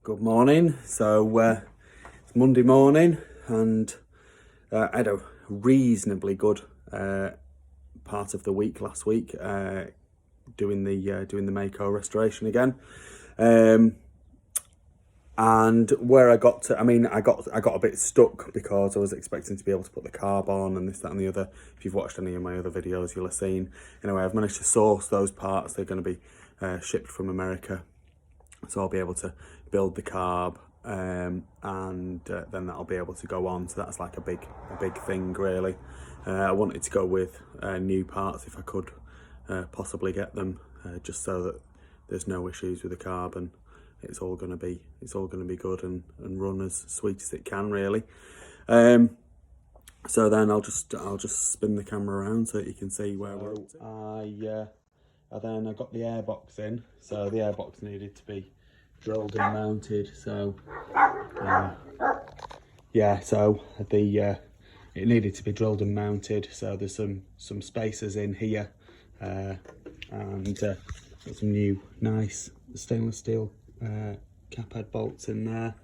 Good morning. It's Monday morning, and I had a reasonably good part of the week last week, doing the Maico restoration again. And where I got to, I got a bit stuck because I was expecting to be able to put the carb on and this, that, and the other. If you've watched any of my other videos, you'll have seen. Anyway, I've managed to source those parts. They're going to be shipped from America. So I'll be able to build the carb, and then that'll be able to go on. So that's like a big thing, really. I wanted to go with new parts if I could possibly get them, just so that there's no issues with the carb, and it's all going to be good and run as sweet as it can, really. So then I'll just spin the camera around so that you can see where we're up to. Then I got the airbox in, so the airbox needed to be drilled and mounted. So it needed to be drilled and mounted. So there's some spacers in here, and got some new nice stainless steel cap head bolts in there,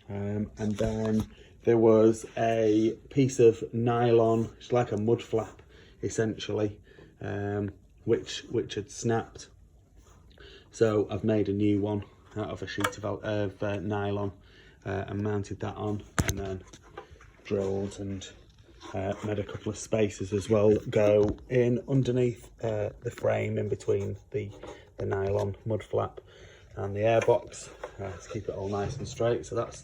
and then there was a piece of nylon, it's like a mud flap essentially, which had snapped. So I've made a new one out of a sheet of nylon, and mounted that on, and then drilled and made a couple of spaces as well that go in underneath the frame in between the nylon mud flap and the airbox, to keep it all nice and straight. So that's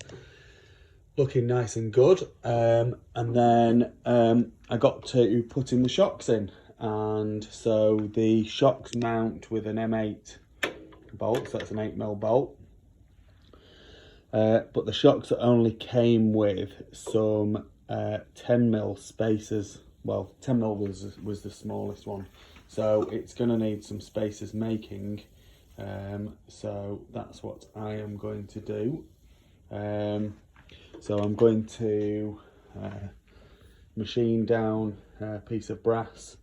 looking nice and good. And then I got to put in the shocks in. And so the shocks mount with an M8 bolt, so that's an 8mm bolt. But the shocks only came with some 10mm spacers. Well, 10mm was the smallest one. So it's going to need some spacers making. So that's what I am going to do. So I'm going to machine down a piece of brass.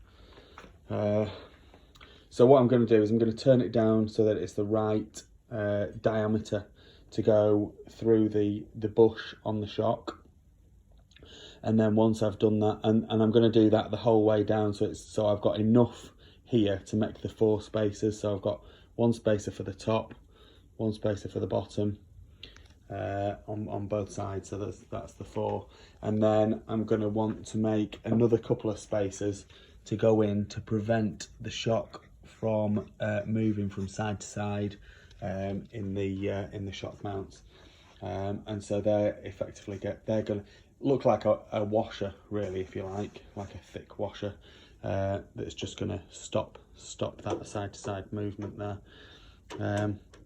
So what I'm going to do is I'm going to turn it down so that it's the right diameter to go through the bush on the shock. And then once I've done that, and I'm going to do that the whole way down, so I've got enough here to make the 4 spacers. So I've got 1 spacer for the top, 1 spacer for the bottom, on both sides, so that's the 4. And then I'm going to want to make another couple of spacers to go in to prevent the shock from moving from side to side in the shock mounts, and so they're going to look like a washer, really, if you like a thick washer that's just going to stop that side to side movement there.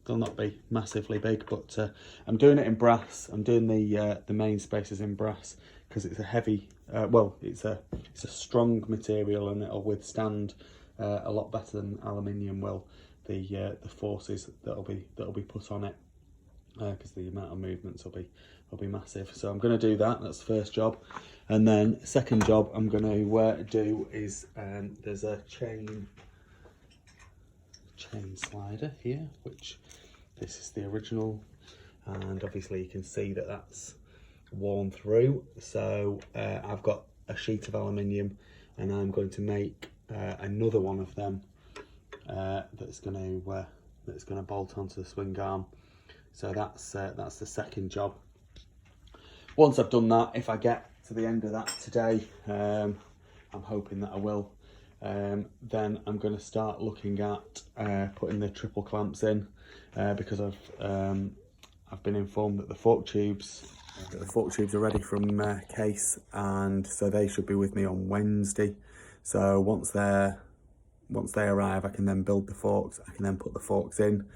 They'll not be massively big, but I'm doing it in brass. I'm doing the main spacers in brass because it's a heavy, it's a strong material, and it'll withstand a lot better than aluminium will the forces that'll be put on it, because the amount of movements will be massive. So I'm going to do that. That's the first job, and then second job I'm going to do is there's a chain slider here, which this is the original, and obviously you can see that that's worn through. So I've got a sheet of aluminium, and I'm going to make another one of them that's going to bolt onto the swing arm. So that's the second job. Once I've done that, if I get to the end of that today, I'm hoping that I will, then I'm going to start looking at putting the triple clamps in, because I've been informed that the fork tubes are ready from case, and so they should be with me on Wednesday. So once they arrive, I can then build the forks. I can then put the forks in.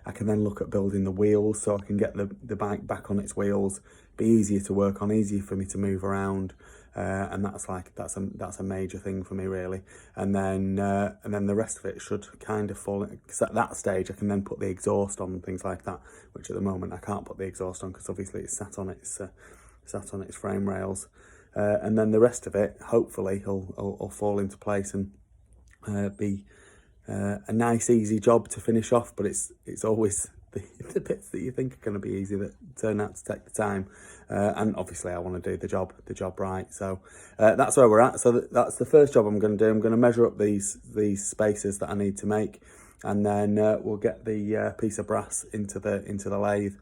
I can then look at building the wheels, so I can get the bike back on its wheels, be easier to work on, easier for me to move around, and that's a major thing for me, really. And then the rest of it should kind of fall in, because at that stage I can then put the exhaust on and things like that, which at the moment I can't put the exhaust on because obviously it's sat on its frame rails, and then the rest of it hopefully will fall into place and be a nice easy job to finish off. But it's always the bits that you think are going to be easy that turn out to take the time. And obviously I want to do the job right. So that's where we're at. So that's the first job I'm going to do. I'm going to measure up these spaces that I need to make, and then we'll get the piece of brass into the lathe,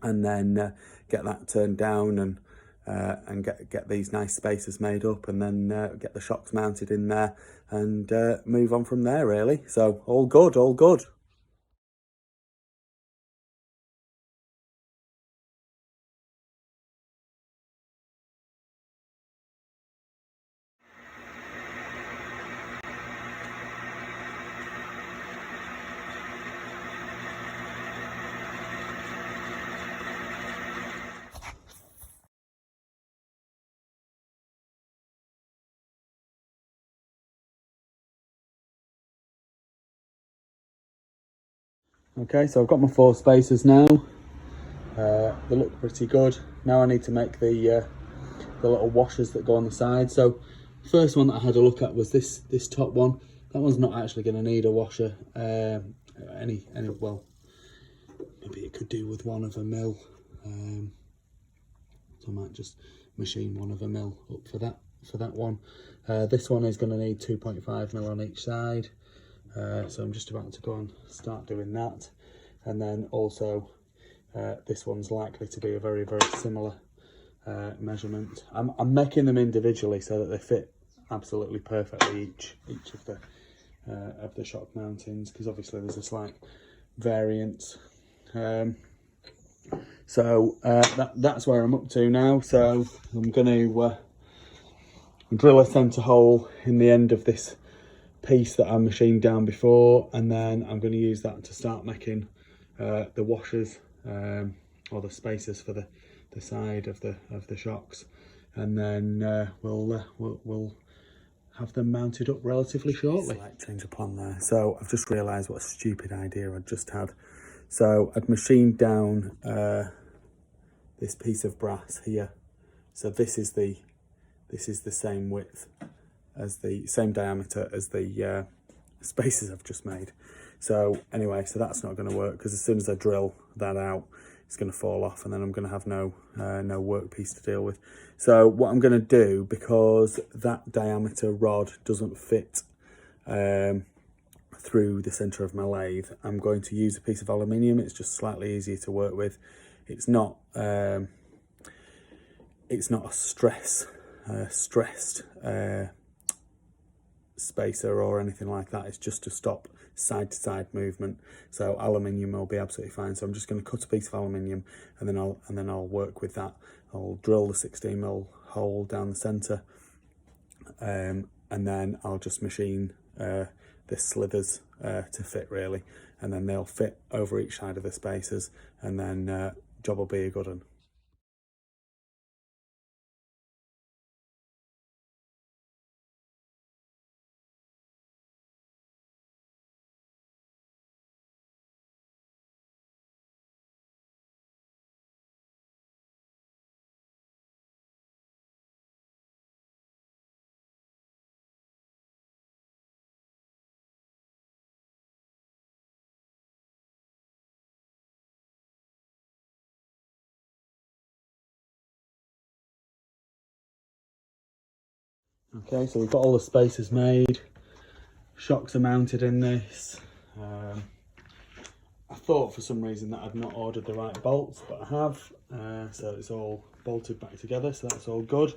and then get that turned down and get these nice spaces made up, and then get the shocks mounted in there, and move on from there really. So all good, all good. Okay, so I've got my 4 spaces now. They look pretty good. Now I need to make the little washers that go on the side. So first one that I had a look at was this top one. That one's not actually going to need a washer. Well, maybe it could do with 1 of a mil. So I might just machine 1 of a mil up for that one. This one is going to need 2.5 mil on each side. So I'm just about to go and start doing that. And then also this one's likely to be a very, very similar measurement. I'm making them individually so that they fit absolutely perfectly each of the shock mountings, because obviously there's a slight variance. So that's where I'm up to now. So I'm going to drill a centre hole in the end of this piece that I machined down before, and then I'm going to use that to start making the washers or the spacers for the side of the shocks, and then we'll have them mounted up relatively shortly. Slight change of plan there. So I've just realised what a stupid idea I just had. So I'd machined down this piece of brass here. So this is the same width as the same diameter as the spaces I've just made. So anyway, so that's not going to work, because as soon as I drill that out, it's going to fall off, and then I'm going to have no workpiece to deal with. So what I'm going to do, because that diameter rod doesn't fit through the centre of my lathe, I'm going to use a piece of aluminium. It's just slightly easier to work with. It's not a stressed spacer or anything like that. It's just to stop side to side movement. So aluminium will be absolutely fine. So I'm just going to cut a piece of aluminium, and then I'll work with that. I'll drill the 16mm hole down the centre, and then I'll just machine the slithers to fit really, and then they'll fit over each side of the spacers, and then job will be a good one. Okay, so we've got all the spacers made. Shocks are mounted in this. I thought for some reason that I'd not ordered the right bolts, but I have. So it's all bolted back together, so that's all good.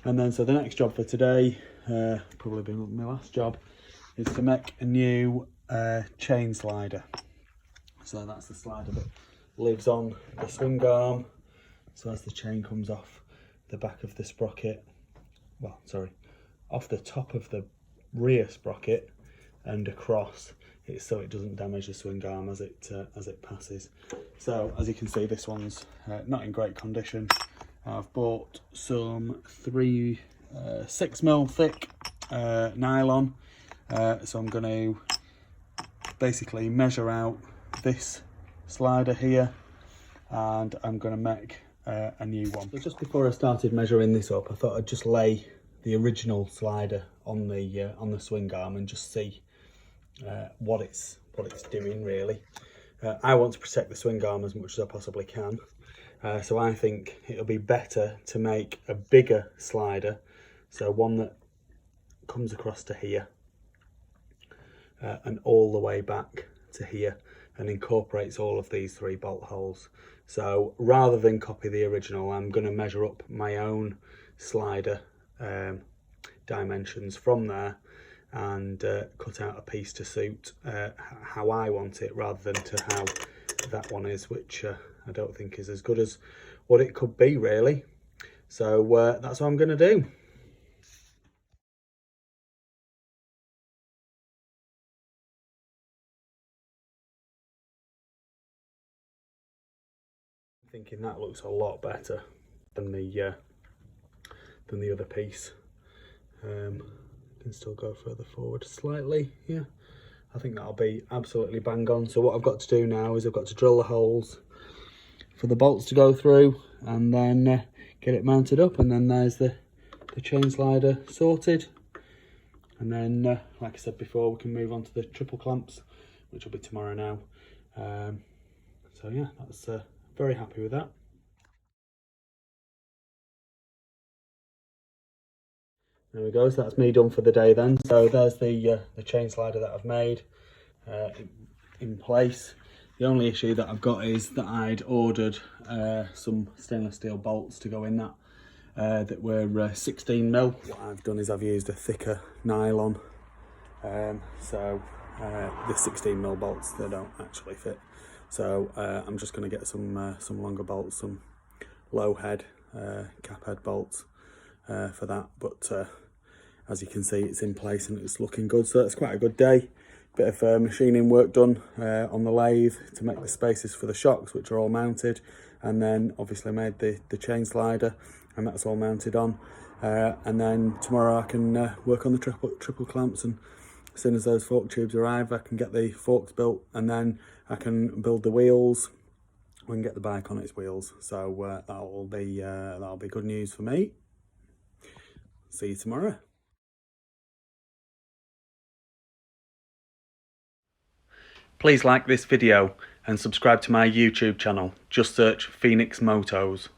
And then so the next job for today, probably be my last job, is to make a new chain slider. So that's the slider that lives on the swing arm. So as the chain comes off the back of the sprocket, well, sorry, off the top of the rear sprocket and across, so it doesn't damage the swing arm as it passes. So as you can see, this one's not in great condition. I've bought some 6mm thick nylon. So I'm going to basically measure out this slider here, and I'm going to make a new one. So just before I started measuring this up, I thought I'd just lay the original slider on the swing arm and just see what it's doing really. I want to protect the swing arm as much as I possibly can. So I think it'll be better to make a bigger slider, so one that comes across to here and all the way back to here and incorporates all of these 3 bolt holes. So rather than copy the original, I'm going to measure up my own slider dimensions from there and cut out a piece to suit how I want it, rather than to how that one is, which I don't think is as good as what it could be really. So that's what I'm going to do. I'm thinking that looks a lot better than the other piece. Can still go further forward slightly. Yeah, I think that'll be absolutely bang on. So what I've got to do now is I've got to drill the holes for the bolts to go through, and then get it mounted up, and then there's the chain slider sorted. And then like I said before, we can move on to the triple clamps, which will be tomorrow now. So yeah, that's very happy with that. There we go, so that's me done for the day then. So there's the chain slider that I've made in place. The only issue that I've got is that I'd ordered some stainless steel bolts to go in that were 16mm. What I've done is I've used a thicker nylon, so the 16mm bolts, they don't actually fit. So I'm just going to get some longer bolts, some low head cap head bolts for that, but as you can see, it's in place and it's looking good. So that's quite a good day. Bit of machining work done on the lathe to make the spaces for the shocks, which are all mounted, and then obviously made the chain slider, and that's all mounted on. And then tomorrow I can work on the triple clamps, and as soon as those fork tubes arrive, I can get the forks built, and then I can build the wheels. We can get the bike on its wheels. So that'll be good news for me. See you tomorrow. Please like this video and subscribe to my YouTube channel. Just search Phoenix Motos.